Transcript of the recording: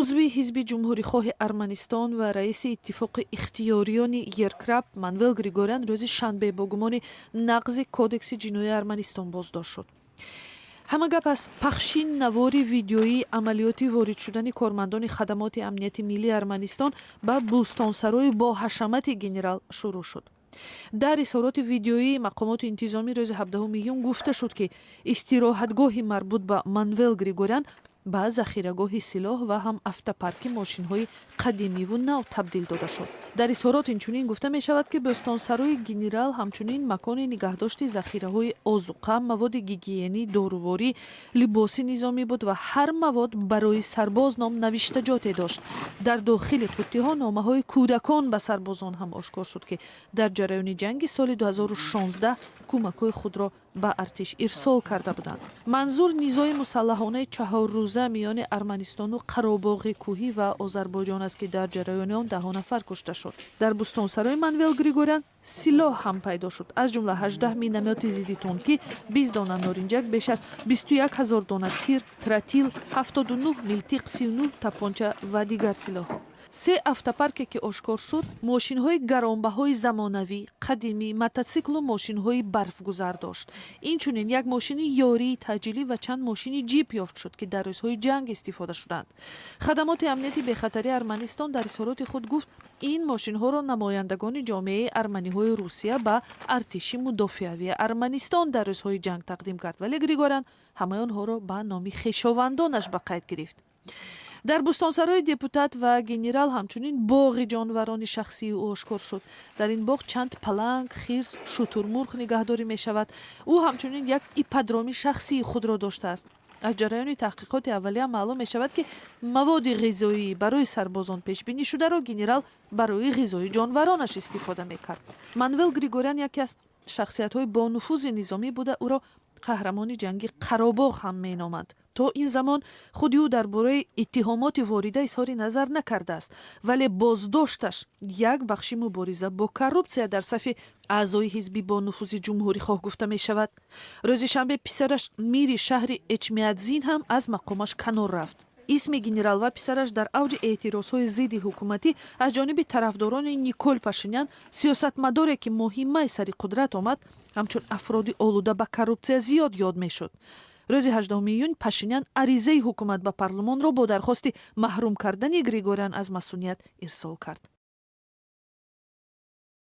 عضو حزب جمهوریخواه ارمنستان و رئیس اتفاق اختیاریان یرکرپ مانوئل گریگوریان روز شنبه با گمان نقض کودکس جنایی ارمنستان بازداشت شد. همه گپ از پخشین نوار ویدیویی عملیاتی وارد شدن کارمندان خدمات امنیت ملی ارمنستان به بوستانسرای با حشمت گنرال شروع شد. در اظهارات ویدیویی مقامات انتظامی روز 17 میلیون گفته شد که استراحتگاه مربوط به مانوئل گریگوریان به ذخیره‌گاه سلاح و هم автопарки ماشین‌های قدیمی و نو تبدیل داده شد. در اظهارات اینچنین گفته می شود که بوستانسرای گنرال همچنین مکان نگهداشت ذخیره‌های آذوقه، مواد گیگیینی، داروواری، لباس نظامی بود و هر مواد برای سرباز نام نوشتجات داشت. در داخل قوطی‌ها نامه‌های کودکان به سربازان هم آشکار شد که در جریان جنگ سال 2016 کمک‌های خود را به ارتش ارسال کرده بودند. منظور نیزای مسلحانه 4 روزه میان ارمنستان و قره‌باغ کوهی و آذربایجان است که در جریان آن 10 نفر کشته شد. در بوستانسرای مانوئل گریگوریان سلاح هم پیدا شد، از جمله 18 مینومت ضد تانکی، 20 دانه نارنجک، بیش از 21,000 دانه تیر، تراتیل، 79 میلتیق، 39 تپانچه و دیگر سلاح‌ها. 3 автопарке که آشکار شد ماشین‌های گرانبهای زمانوی، قدیمی، موتورسیکل و ماشین‌های برفگذر داشت. اینچنین یک ماشین یاری تجلی و چند ماشین جیپ یافت شد که در روزهای جنگ استفاده شدند. خدمات امنیتی بخطری ارمنستان در اظهارات خود گفت این ماشین‌ها را نمایندگان جامعه ارمنی‌های روسیه به ارتش مدافعوی ارمنستان در روزهای جنگ تقدیم کرد، ولی گریگوریان همه آنها را به نام خویشاوندانش به قید گرفت. در بوستانسرای دپوتات و گنرال همچنین باغ جانوران شخصی او آشکار شد. در این باغ چند پلنگ، خرس، شترمرغ نگهداری می شود. او همچنین یک ایپادروم شخصی خود را داشته است. از جریان تحقیقات اولیه معلوم می شود که مواد غذایی برای سربازان پیش بینی شده را گنرال برای غذای جانورانش استفاده می کرد. مانوئل گریگوریان یکی از شخصیت‌های با نفوذ نظامی بوده، او را قهرمان جنگی قره‌باغ هم مینامند. تا این زمان خودی او درباره اتهامات وارده اظهار نظر نکرده است، ولی بازداشتش یک بخش مبارزه با کورپسیا در صف اعضای حزب با نفوذ جمهوری خواه گفته می شود. روز شنبه پسرش میری شهر اچمیادزین هم از مقامش کنار رفت. اسم گنرال و پسرش در اوج اعتراضهای ضد حکومتی از جانب طرفداران نیکول پاشینیان، سیاستمداری که مهمه سر قدرت آمد، همچون افرادی آلوده به کورپسیا زیاد یاد می شد. روز 18 میلیون پاشینیان عریضه حکومت به پارلمان را با درخواست محروم کردن گریگوریان از مسئولیت ارسال کرد.